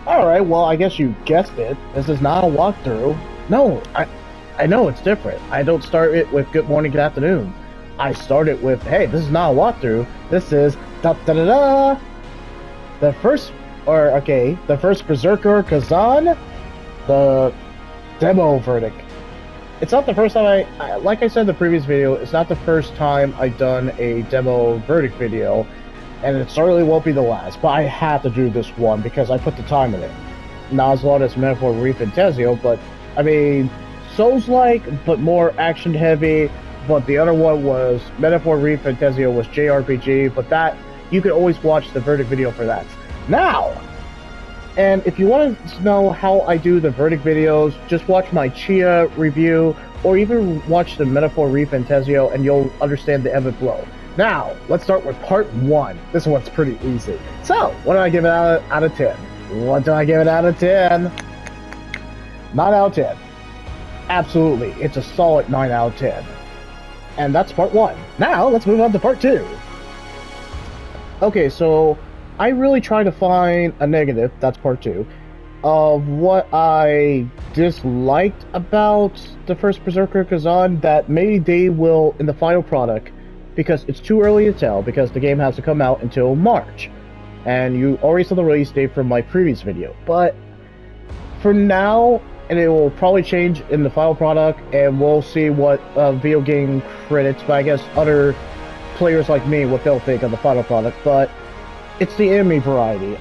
Alright, well, I guess you guessed it. This is not a walkthrough. No, I know it's different. I don't start it with good morning, good afternoon. I start it with, hey, this is not a walkthrough. This is da-da-da-da! The first Berserker Khazan, the demo verdict. It's not the first time like I said in the previous video, it's not the first time I've done a demo verdict video, and it certainly won't be the last, but I have to do this one because I put the time in it. Not as long as Metaphor Reef and Tezio, but, I mean, Souls-like, but more action-heavy, but the other one was Metaphor Reef and Tezio was JRPG, but that, you can always watch the verdict video for that. Now! And if you want to know how I do the verdict videos, just watch my Chia review, or even watch the Metaphor Reef and Tezio, and you'll understand the ebb and flow. Now, let's start with part 1. This one's pretty easy. So, what do I give it out of 10? What do I give it out of 10? 9 out of 10. Absolutely, it's a solid 9 out of 10. And that's part 1. Now, let's move on to part 2. Okay, so I really try to find a negative, that's part 2, of what I disliked about the first Berserker Khazan that maybe they will in the final product, because it's too early to tell, because the game has to come out until March. And you already saw the release date from my previous video. But for now, and it will probably change in the final product, and we'll see what video game critics, but I guess other players like me, what they'll think of the final product. But it's the enemy variety.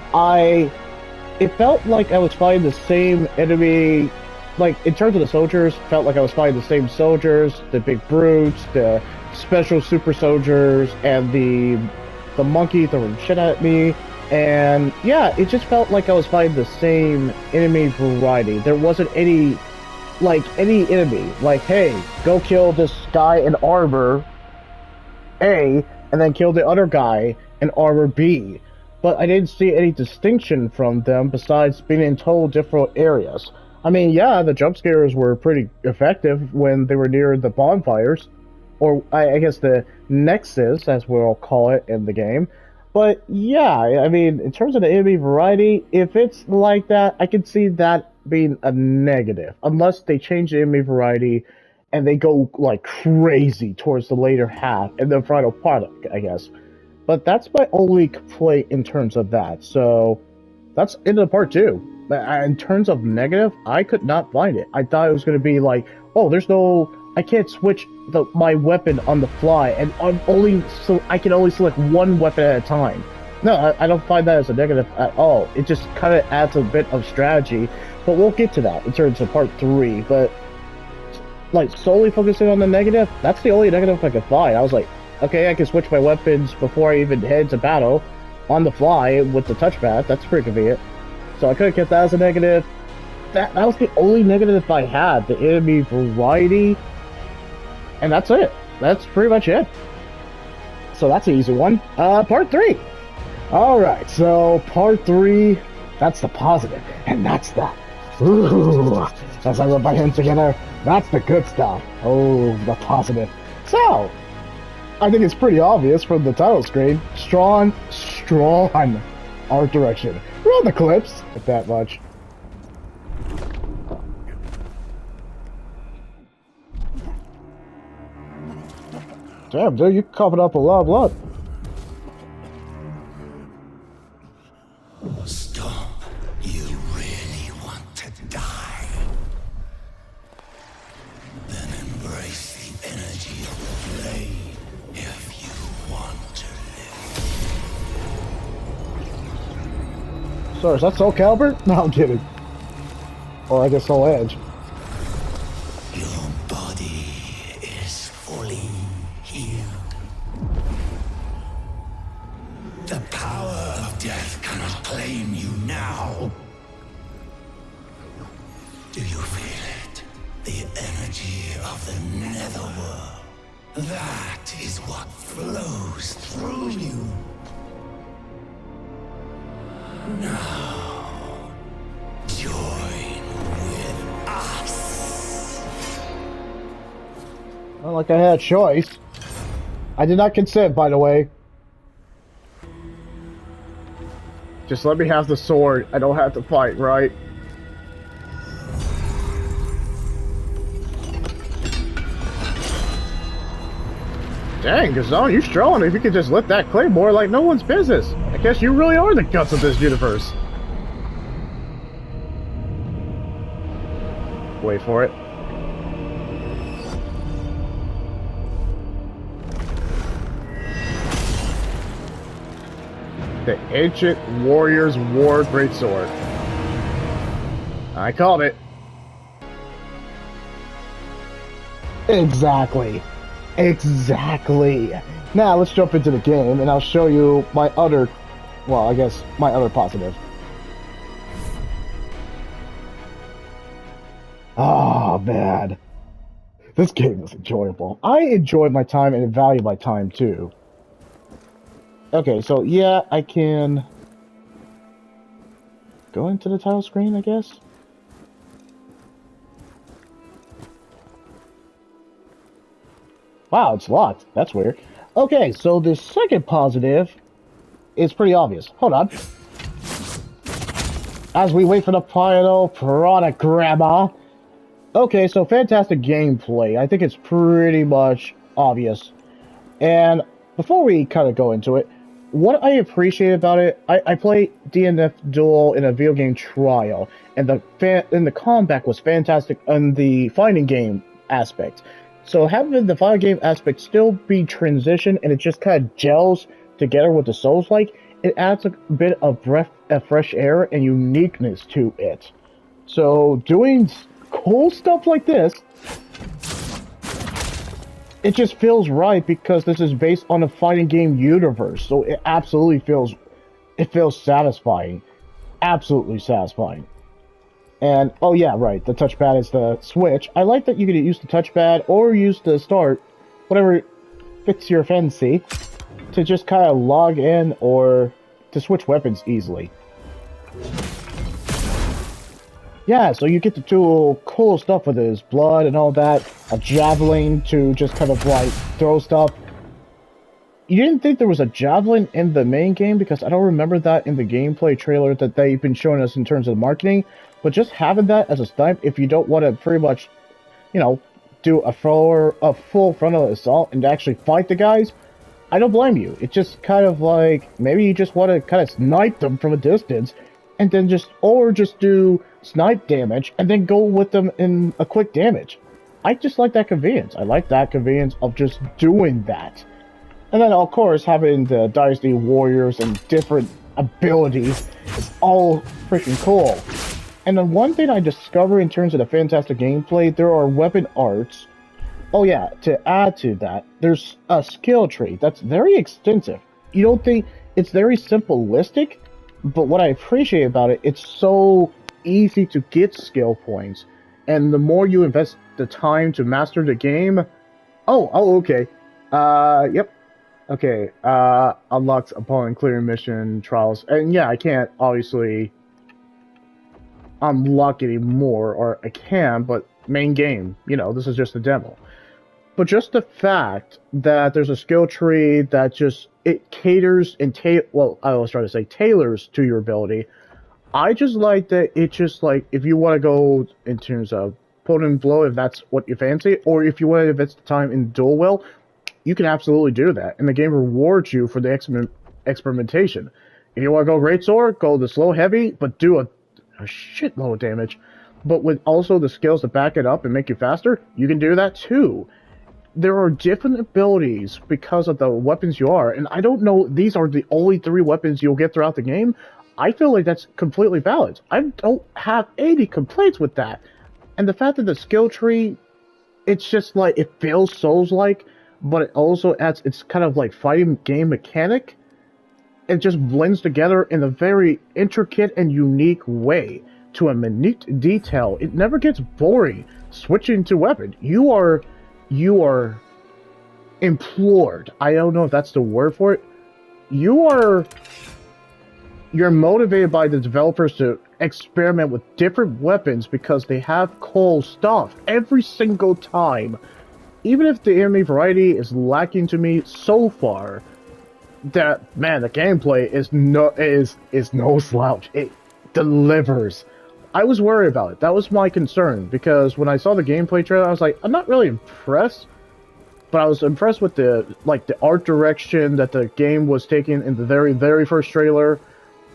It felt like I was fighting the same enemy, like, in terms of the soldiers, felt like I was fighting the same soldiers, the big brutes, the special super soldiers, and the monkey throwing shit at me. And yeah, it just felt like I was fighting the same enemy variety. There wasn't any enemy, like, hey, go kill this guy in armor A, and then kill the other guy in armor B. But I didn't see any distinction from them besides being in total different areas. I mean, yeah, the jump scares were pretty effective when they were near the bonfires, or I guess the nexus, as we'll call it in the game. But yeah, I mean, in terms of the enemy variety, if it's like that, I can see that being a negative, unless they change the enemy variety and they go like crazy towards the later half and the final product, I guess. But that's my only complaint in terms of that. So that's into part 2. In terms of negative, I could not find it. I thought it was going to be like, oh, I can't switch my weapon on the fly, and I can only select one weapon at a time. No, I don't find that as a negative at all. It just kind of adds a bit of strategy, but we'll get to that in terms of part 3. But like solely focusing on the negative, that's the only negative I could find. I was like, okay, I can switch my weapons before I even head to battle on the fly with the touchpad. That's pretty convenient. So I could have kept that as a negative. That was the only negative I had, the enemy variety. And that's it. That's pretty much it. So that's an easy one. Part 3. Alright, so part 3, that's the positive. And that's the... Ooh, as I rub my hands together, that's the good stuff. Oh, the positive. So, I think it's pretty obvious from the title screen. Strong art direction. Roll the clips, if that much. Damn, dude, you coughing up a lot of blood. Stop. You really want to die? Then embrace the energy of the blade if you want to live. Sorry, is that Soul Calibur? No, I'm kidding. Or I guess Soul Edge. Your body is fully healed. The power of death cannot claim you now. Do you feel it? The energy of the netherworld. That is what flows through you. Now, join with us. Not like I had a choice. I did not consent, by the way. Just let me have the sword. I don't have to fight, right? Dang, Khazan, you strong if you could just lift that claymore like no one's business. I guess you really are the guts of this universe. Wait for it. The Ancient Warrior's War Greatsword. I called it. Exactly. Exactly. Now let's jump into the game and I'll show you my other, well, I guess my other positive. Oh, man. This game was enjoyable. I enjoyed my time and valued my time too. Okay, so yeah, I can go into the title screen, I guess. Wow, it's locked. That's weird. Okay, so the second positive is pretty obvious. Hold on. As we wait for the final product, Grandma. Okay, so fantastic gameplay. I think it's pretty much obvious. And before we kind of go into it, what I appreciate about it, I played DNF Duel in a video game trial, and the combat was fantastic on the fighting game aspect. So having the fighting game aspect still be transitioned, and it just kind of gels together with the Souls-like, it adds a bit of breath of fresh air and uniqueness to it. So doing cool stuff like this, it just feels right because this is based on a fighting game universe. So it absolutely feels satisfying. Absolutely satisfying. And, oh yeah, right, the touchpad is the Switch. I like that you can use the touchpad or use the start, whatever fits your fancy, to just kind of log in or to switch weapons easily. Yeah, so you get to do cool stuff with his blood and all that. A javelin to just kind of like throw stuff. You didn't think there was a javelin in the main game because I don't remember that in the gameplay trailer that they've been showing us in terms of marketing. But just having that as a snipe, if you don't want to pretty much, you know, do a full frontal assault and actually fight the guys, I don't blame you. It's just kind of like, maybe you just want to kind of snipe them from a distance, and then just do snipe damage, and then go with them in a quick damage. I just like that convenience. I like that convenience of just doing that. And then, of course, having the Dynasty Warriors and different abilities is all freaking cool. And then one thing I discovered in terms of the fantastic gameplay, there are weapon arts. Oh yeah, to add to that, there's a skill tree that's very extensive. You don't think it's very simplistic, but what I appreciate about it, it's so easy to get skill points. And the more you invest the time to master the game... okay. Yep. Okay, unlocks upon clearing mission trials. And yeah, I can't obviously unlock anymore, or I can, but main game, you know, this is just a demo. But just the fact that there's a skill tree that just, it caters and well, I was trying to say tailors to your ability. I just like that it just like, if you want to go in terms of point and blow, if that's what you fancy, or if you want to invest the time in dual will, you can absolutely do that. And the game rewards you for the experimentation. If you want to go greatsword, go the slow heavy, but do a shitload of damage. But with also the skills to back it up and make you faster, you can do that too. There are different abilities because of the weapons you are, and I don't know, these are the only 3 weapons you'll get throughout the game. I feel like that's completely valid. I don't have any complaints with that. And the fact that the skill tree, it's just like, it feels Souls-like, but it also adds, it's kind of like fighting game mechanic. It just blends together in a very intricate and unique way to a minute detail. It never gets boring switching to weapon. You are implored. I don't know if that's the word for it. You're motivated by the developers to experiment with different weapons because they have cool stuff every single time. Even if the enemy variety is lacking to me so far, that man, the gameplay is no slouch. It delivers. I was worried about it. That was my concern because when I saw the gameplay trailer, I was like, I'm not really impressed, but I was impressed with the art direction that the game was taking in the very first trailer,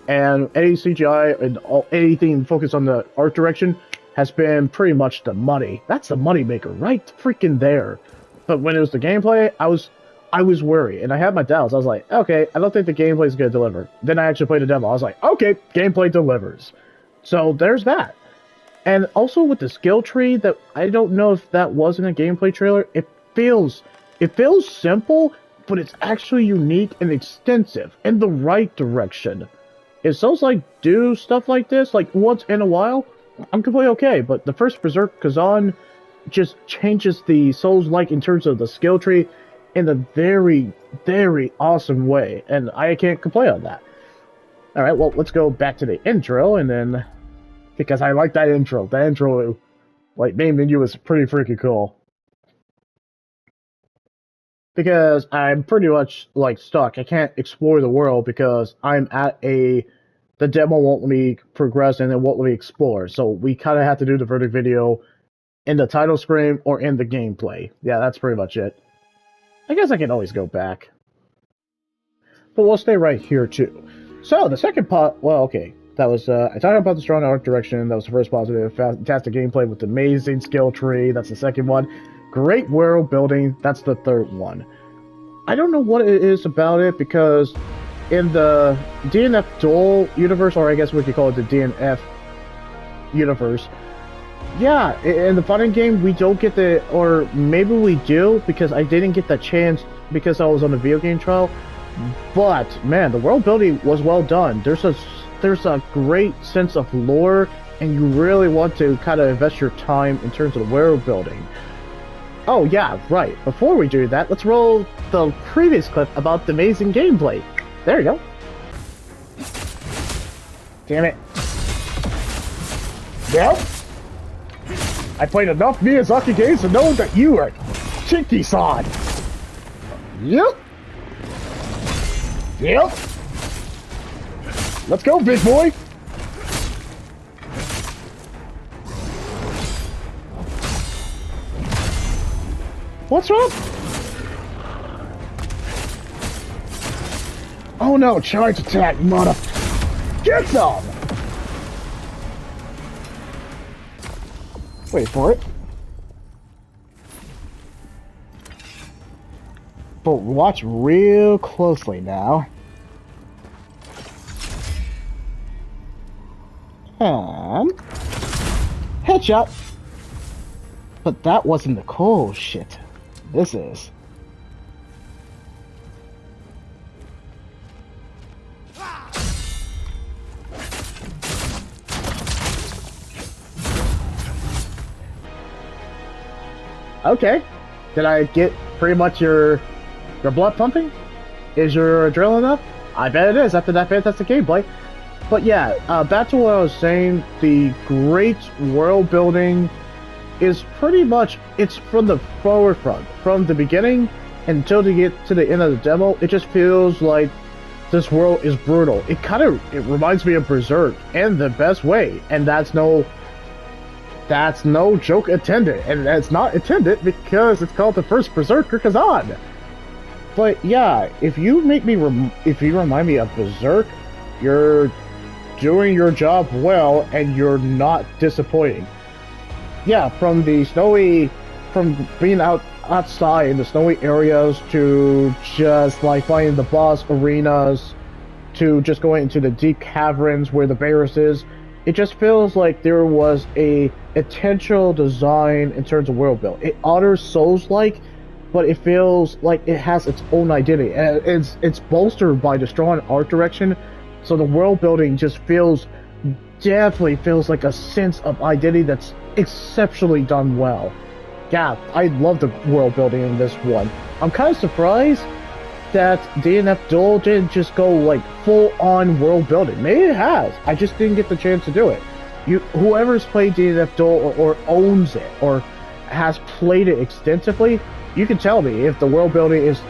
and any CGI and anything focused on the art direction has been pretty much the money. That's the money maker right freaking there. But when it was the gameplay, I was worried, and I had my doubts. I was like, okay, I don't think the gameplay is going to deliver. Then I actually played the demo. I was like, okay, gameplay delivers. So there's that. And also with the skill tree, that I don't know if that wasn't a gameplay trailer. It feels simple, but it's actually unique and extensive in the right direction. If Souls like do stuff like this, like once in a while, I'm completely okay. But the first Berserker Khazan just changes the Souls-like in terms of the skill tree in a very awesome way, and I can't complain on that. Alright, well, let's go back to the intro, and then, because I like that intro. That intro, like, main menu is pretty freaking cool. Because I'm pretty much, like, stuck. I can't explore the world because I'm at the demo won't let me progress and it won't let me explore, so we kind of have to do the verdict video in the title screen or in the gameplay. Yeah, that's pretty much it. I guess I can always go back. But we'll stay right here, too. So, the second part... Well, okay. That was, I talked about the strong art direction. That was the first positive. Fantastic gameplay with amazing skill tree. That's the second one. Great world building. That's the third one. I don't know what it is about it, because in the DNF Duel universe, or I guess we could call it the DNF universe, yeah, in the fighting game, we don't get the, or maybe we do, because I didn't get the chance because I was on the video game trial, but, man, the world building was well done. There's a great sense of lore, and you really want to kind of invest your time in terms of the world building. Oh, yeah, right. Before we do that, let's roll the previous clip about the amazing gameplay. There you go. Damn it. Yep. I played enough Miyazaki games to know that you are Chinky-san. Yep. Yep. Let's go, big boy. What's wrong? Oh no, charge attack, mother... Get some! Wait for it. But watch real closely now. And... headshot! But that wasn't the cool shit. This is... Okay. Did I get pretty much your blood pumping? Is your adrenaline up? I bet it is after that fantastic gameplay. But yeah, back to what I was saying, the great world building is pretty much, it's from the forward front. From the beginning until you get to the end of the demo, it just feels like this world is brutal. It reminds me of Berserk in the best way, and that's no joke intended, and it's not intended because it's called the first Berserker Khazan. But yeah, if you remind me of Berserk, you're doing your job well, and you're not disappointing. Yeah, from being outside in the snowy areas to just like finding the boss arenas to just going into the deep caverns where the Varus is, it just feels like there was a intentional design in terms of world build. It honors Souls-like, but it feels like it has its own identity, and it's bolstered by the strong art direction. So the world building just definitely feels like a sense of identity that's exceptionally done well. Yeah, I love the world building in this one. I'm kind of surprised that DNF Duel didn't just go like full-on world building. Maybe it has. I just didn't get the chance to do it. Whoever's played DNF Duel or owns it or has played it extensively, you can tell me if the world building is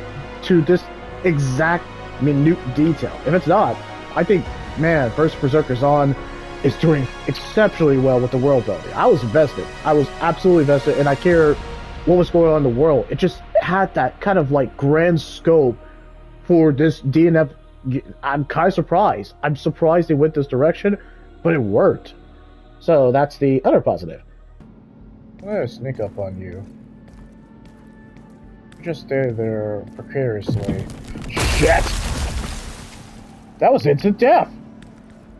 to this exact minute detail. If it's not, I think, man, First Berserker Khazan is doing exceptionally well with the world building. I was invested. I was absolutely invested, and I care what was going on in the world. It just had that kind of like grand scope for this DNF. I'm kind of surprised. I'm surprised they went this direction, but it worked. So that's the other positive. I'm gonna sneak up on you. Just stay there precariously. Shit! That was instant death!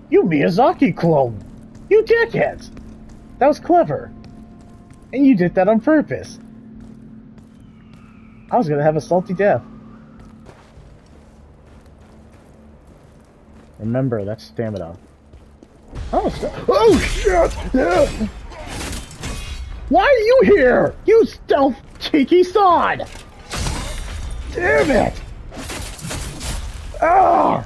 You Miyazaki clone! You dickheads! That was clever. And you did that on purpose. I was gonna have a salty death. Remember, that's stamina. Oh shit! Why are you here? You stealth cheeky sod! Damn it! Ah!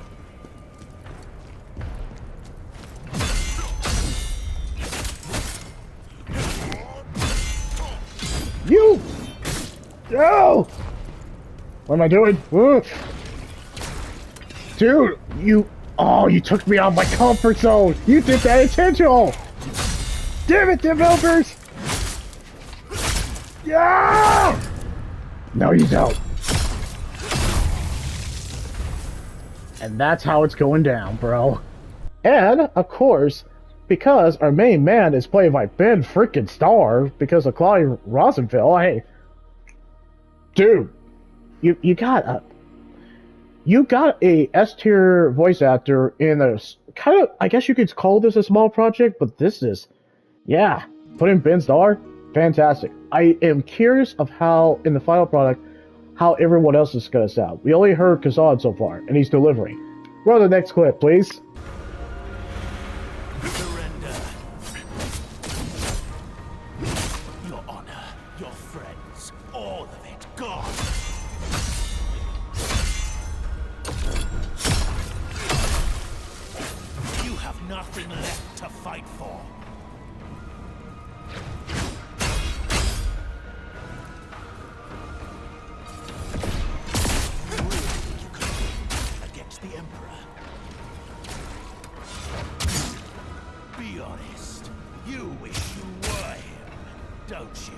You! No! What am I doing? Dude, you... Oh, you took me out of my comfort zone! You did that intentional! Damn it, developers! Yeah! No, you don't. And that's how it's going down, bro. And, of course, because our main man is played by Ben freaking Starr, because of Clyde Rosenfeld, hey... Dude, you got a S-tier voice actor in a kind of, I guess you could call this a small project, but this is, yeah, put in Ben Starr, fantastic. I am curious of how, in the final product, how everyone else is going to sound. We only heard Khazan so far, and he's delivering. Roll the next clip, please. Surrender. Your honor, your friends, all of it gone. You have nothing left to fight for. Against the Emperor. Be honest. You wish you were him, don't you?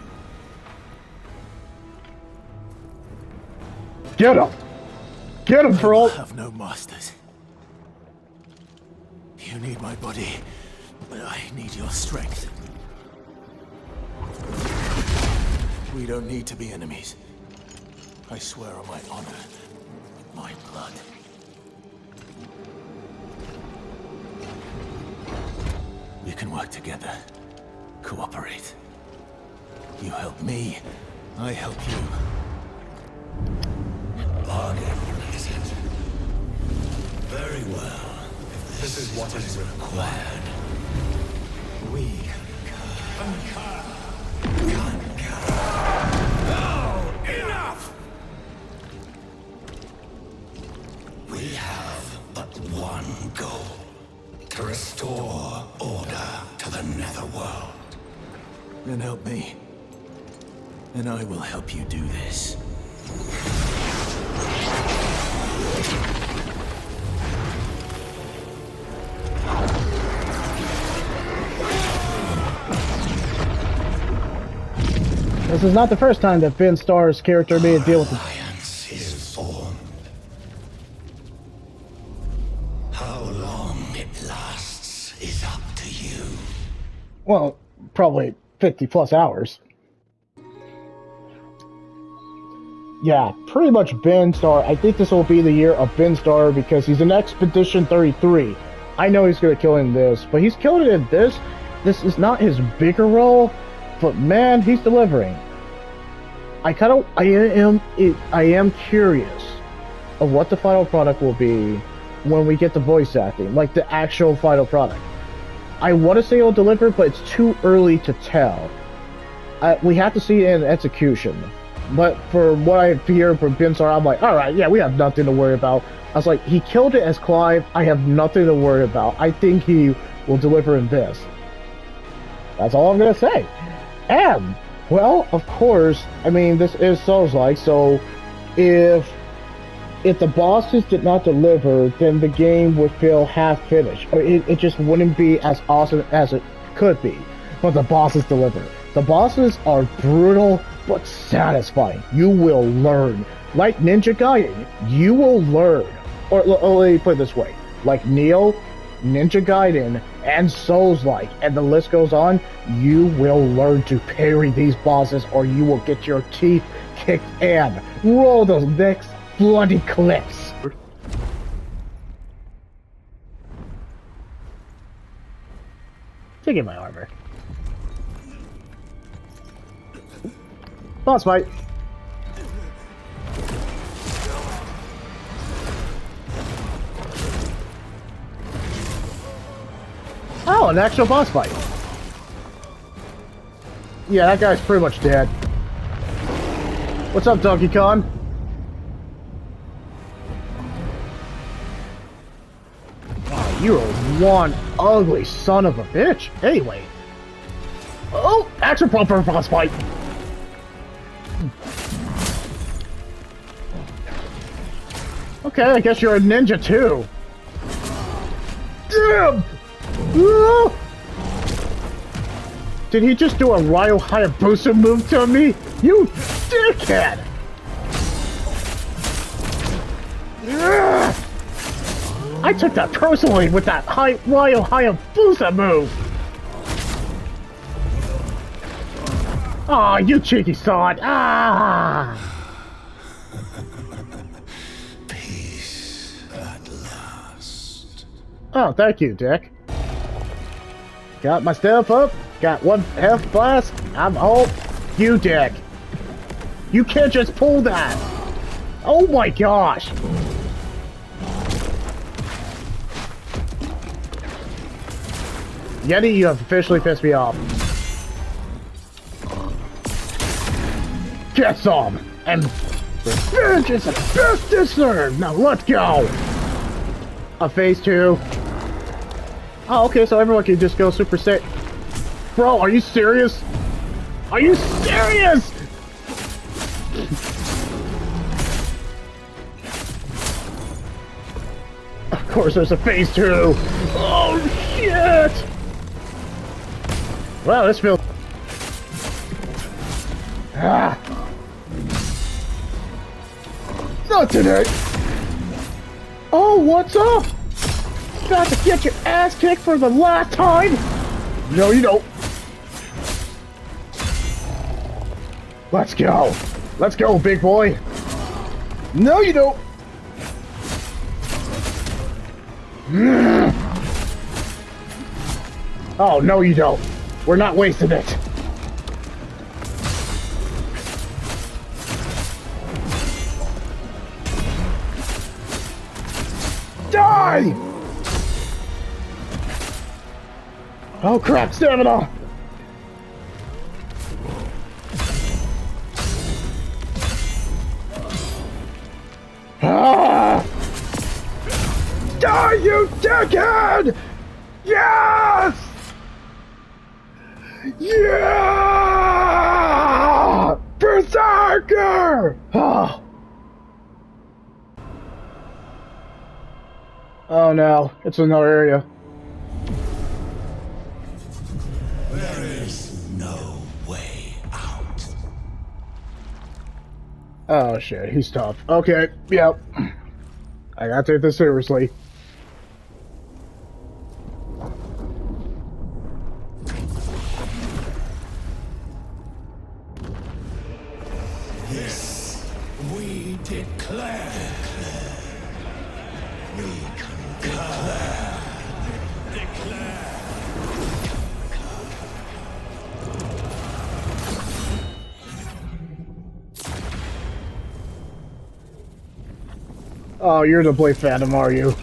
Get him! Get him for all... I have no masters. You need my body, but I need your strength. We don't need to be enemies. I swear on my honor, my blood. We can work together. Cooperate. You help me, I help you. Bargain, is it? Very well. If this is what is required, we conquer. No! Enough! We have but one goal. To restore order to the Netherworld. Then help me. And I will help you do this. This is not the first time that Ben Starr's character made a deal with the... Alliance is formed. How long it lasts is up to you. Well, probably 50 plus hours. Yeah, pretty much Ben Starr. I think this will be the year of Ben Starr because he's in Expedition 33. I know he's going to kill in this, but he's killed it in this. This is not his bigger role, but man, he's delivering. I am curious of what the final product will be when we get the voice acting, like the actual final product. I want to say it'll deliver, but it's too early to tell. We have to see it in execution. But for what I hear from Ben Starr, I'm like, alright, yeah, we have nothing to worry about. I was like, he killed it as Clive, I have nothing to worry about. I think he will deliver in this. That's all I'm going to say. And, well, of course, I mean, this is Souls-like, so if if the bosses did not deliver, then the game would feel half finished, or it just wouldn't be as awesome as it could be. But the bosses deliver. The bosses are brutal but satisfying. You will learn. Like Ninja Gaiden, you will learn. Or let me put it this way: like Neo, Ninja Gaiden, and Souls-like, and the list goes on, you will learn to parry these bosses or you will get your teeth kicked in. Roll those next bloody clips. Taking my armor. Boss fight. Oh, an actual boss fight. Yeah, that guy's pretty much dead. What's up, Donkey Kong? Oh, you're one ugly son of a bitch. Anyway. Oh, action proper boss fight. Okay, I guess you're a ninja too. Damn! Did he just do a Ryo Hayabusa move to me? You dickhead! I took that personally with that Ryo Hayabusa move! Aw, you cheeky sod! Ah! Peace at last. Oh, thank you, Dick. Got my stuff up, got one health blast, I'm home. You, Dick. You can't just pull that! Oh my gosh! Yeti, you have officially pissed me off. Get some! And revenge is the best deserved! Now let's go! A phase 2. Oh, okay, so everyone can just go Super Saiyan. Bro, are you serious? Are you serious? Of course there's a phase 2! Oh, shit! Wow, this feels... Ah! Not today! Oh, what's up? About to get your ass kicked for the last time? No, you don't. Let's go. Let's go, big boy. No, you don't. Oh, no, you don't. We're not wasting it. Die! Oh crap, stamina! Ah! Die, you dickhead! Yes! Yeah! Berserker! Oh. Oh no, it's another area. There is no way out. Oh shit, he's tough. Okay, yep. I gotta take this seriously. This we declare. We concur. Declare. Oh, you're the Blade Phantom, are you?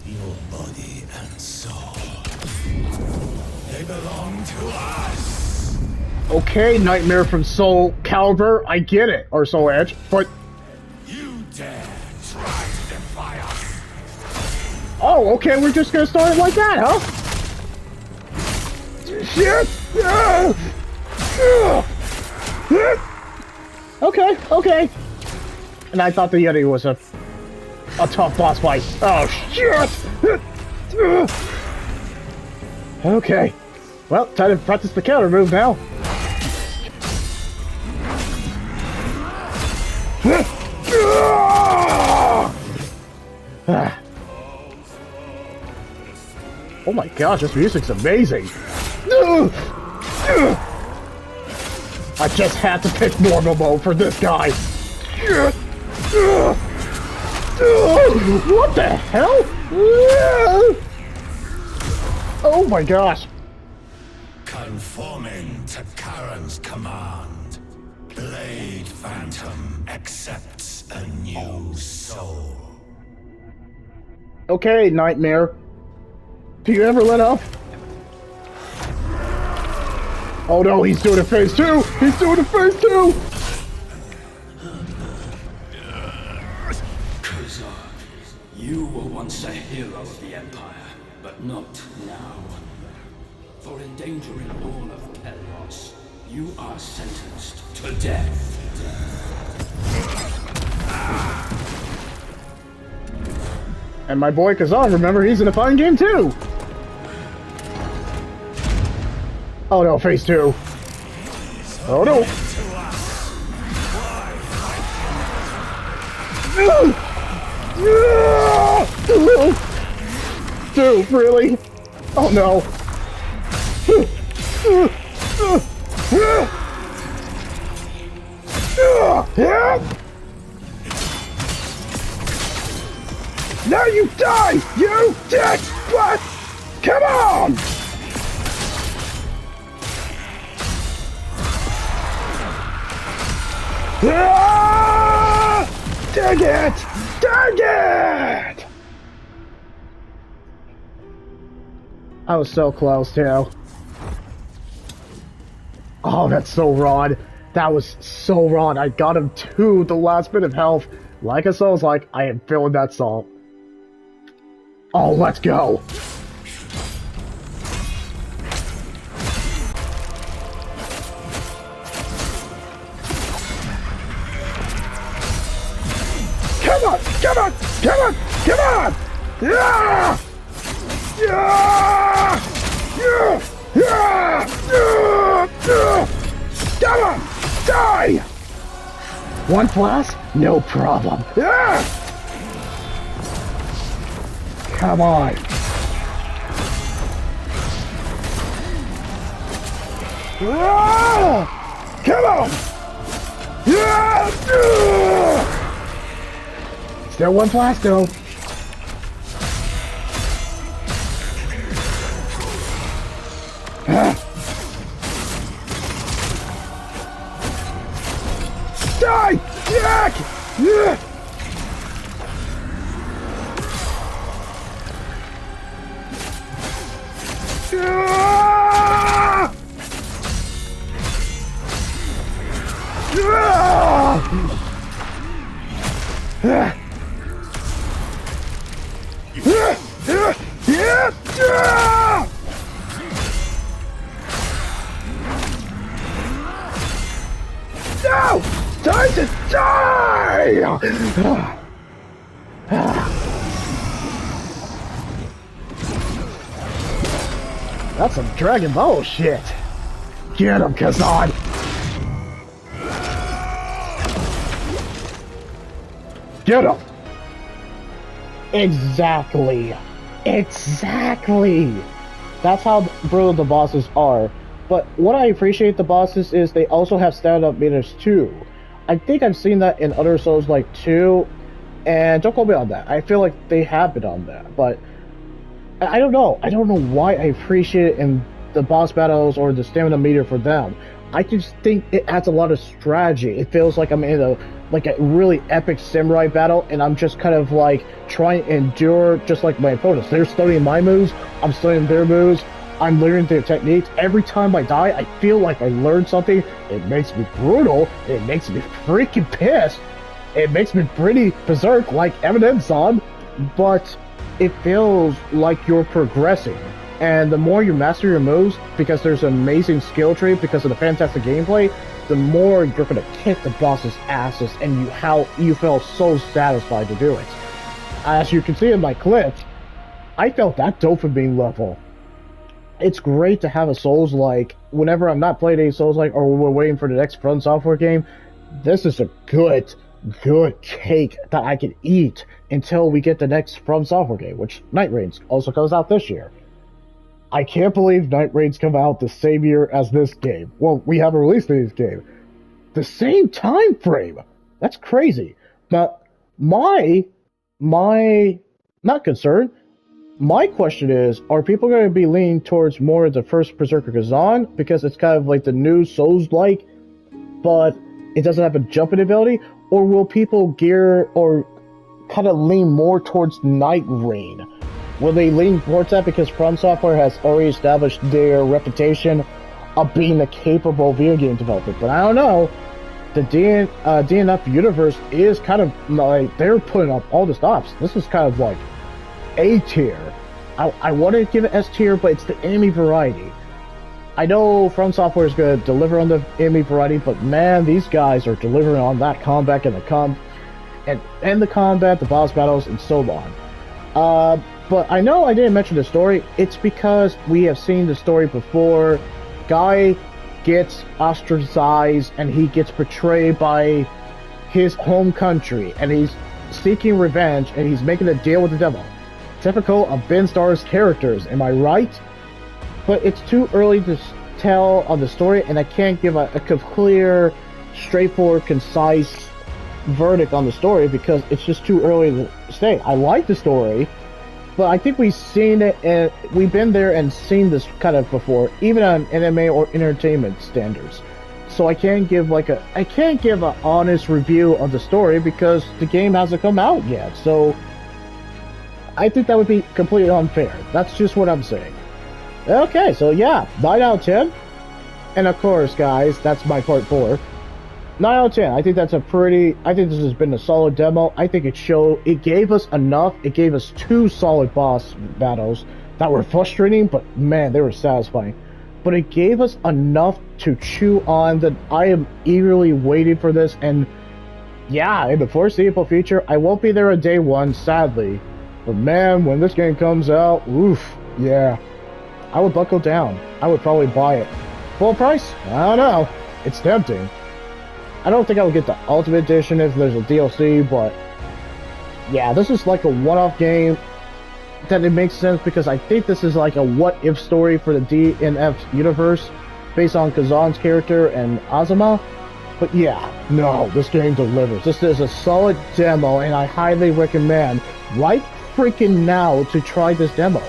Your body and soul. They belong to us. Okay, Nightmare from Soul Calibur, I get it, or Soul Edge, but... You dare try to defy us. Oh, okay, we're just gonna start it like that, huh? Shit! Okay, okay. And I thought the Yeti was a tough boss fight. Oh, shit! Okay. Well, time to practice the counter move now. Oh my gosh, this music's amazing. I just had to pick normal mode for this guy. What the hell? Oh my gosh. Conforming to Khazan's command, Blade Phantom accepts a new soul. Okay, Nightmare. Do you ever let up? Oh no, he's doing a phase 2! He's doing a phase 2! Khazan, you were once a hero of the Empire, but not now. For endangering all of Kelros, you are sentenced to death. And my boy Khazan, remember, he's in a fighting game too! Oh no, phase 2. Oh no! Dude, really? Oh no! Now you die, you dick! What? Come on! Ah! Dang it! Dang it! I was so close, too. Oh, that's so raw. That was so raw. I got him to the last bit of health. Like a soul's like, I am feeling that salt. Oh, let's go. Come on, come on, come on, come on! Yeah! Yeah! Yeah! Yeah! Yeah! Come on! Die! One flash? No problem. Yeah! Come on! Ah! Come on! Yeah! Still one flash though. Die! Jack! Yeah! No! Time to die! That's some Dragon Ball shit. Get him, Khazan! Get him! Exactly. Exactly. That's how brutal the bosses are. But what I appreciate the bosses is they also have stand-up meters too. I think I've seen that in other Souls like 2, and don't quote me on that. I feel like they have been on that, but I don't know. I don't know why I appreciate it in the boss battles or the stamina meter for them. I just think it adds a lot of strategy. It feels like I'm in a really epic samurai battle, and I'm just kind of like trying to endure just like my opponents. They're studying my moves, I'm studying their moves, I'm learning their techniques. Every time I die, I feel like I learned something. It makes me brutal, it makes me freaking pissed, it makes me pretty berserk like Eminem-san, but it feels like you're progressing. And the more you master your moves, because there's an amazing skill tree, because of the fantastic gameplay, the more you're gonna kick the boss's asses, and you feel so satisfied to do it. As you can see in my clips, I felt that dopamine level. It's great to have a Souls-like. Whenever I'm not playing a Souls-like, or we're waiting for the next From Software game, this is a good cake that I can eat until we get the next From Software game, which Night Reigns also comes out this year. I can't believe Night Reigns come out the same year as this game. Well, we have a release date of this game. The same time frame. That's crazy. But my not concern. My question is, are people going to be leaning towards more of the first Berserker Khazan because it's kind of like the new Souls-like, but it doesn't have a jumping ability? Or will people gear or kind of lean more towards Night Reign? Will they lean towards that because From Software has already established their reputation of being a capable video game developer? But I don't know. The DNF universe is kind of like, they're putting up all the stops. This is kind of like A tier. I want to give it S tier, but it's the enemy variety. I know From Software is going to deliver on the enemy variety, but man, these guys are delivering on that combat and the combat, the boss battles, and so on. But I know I didn't mention the story. It's because we have seen the story before. Guy gets ostracized and he gets betrayed by his home country, and he's seeking revenge, and he's making a deal with the devil. Typical of Ben Starr's characters, am I right? But it's too early to tell on the story, and I can't give a clear, straightforward, concise verdict on the story because it's just too early to say. I like the story, but I think we've seen it, and we've been there and seen this kind of before, even on anime or entertainment standards. So I can't give an honest review of the story because the game hasn't come out yet. So I think that would be completely unfair. That's just what I'm saying. Okay, so yeah, 9 out of 10. And of course, guys, that's my part 4. 9 out of 10. I think that's I think this has been a solid demo. I think it gave us enough. It gave us 2 solid boss battles that were frustrating, but man, they were satisfying. But it gave us enough to chew on that I am eagerly waiting for this. And yeah, in the foreseeable future, I won't be there on day 1, sadly. But man, when this game comes out, oof, yeah, I would buckle down. I would probably buy it. Full price? I don't know. It's tempting. I don't think I would get the Ultimate Edition if there's a DLC, but yeah, this is like a one-off game that it makes sense because I think this is like a what-if story for the DNF universe based on Khazan's character and Azuma. But yeah, no, this game delivers. This is a solid demo, and I highly recommend right freaking now to try this demo.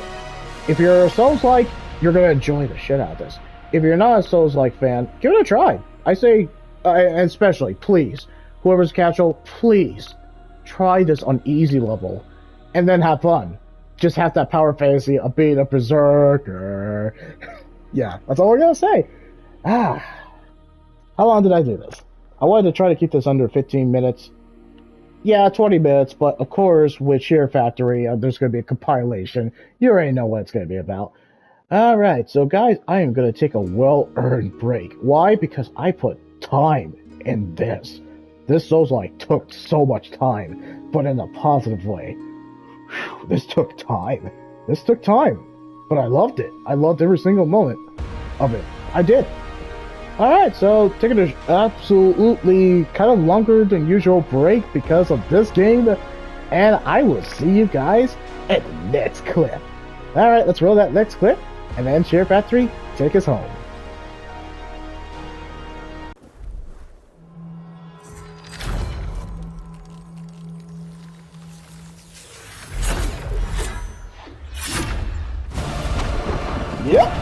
If you're a Souls-like, you're going to enjoy the shit out of this. If you're not a Souls-like fan, give it a try. I say, especially, please, whoever's casual, please try this on easy level and then have fun. Just have that power fantasy of being a berserker. Yeah, that's all we're going to say. How long did I do this? I wanted to try to keep this under 15 minutes. Yeah, 20 minutes, but of course, with Cheer Factory, there's going to be a compilation. You already know what it's going to be about. Alright, so guys, I am going to take a well-earned break. Why? Because I put time in this. This Souls-like took so much time, but in a positive way. Whew, this took time. But I loved it. I loved every single moment of it. I did. Alright, so taking an absolutely kind of longer than usual break because of this game, and I will see you guys at the next clip. Alright, let's roll that next clip, and then Cheer Factory, take us home. Yep.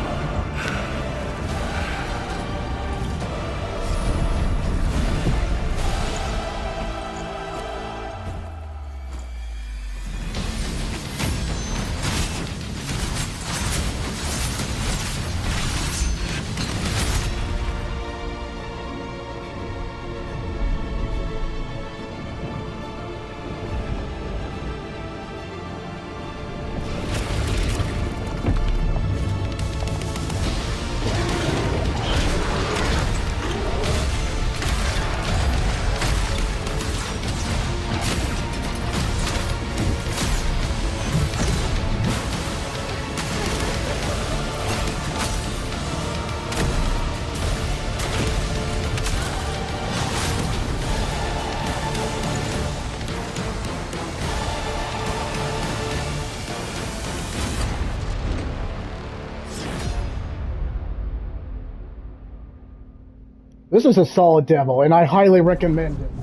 This is a solid demo, and I highly recommend it.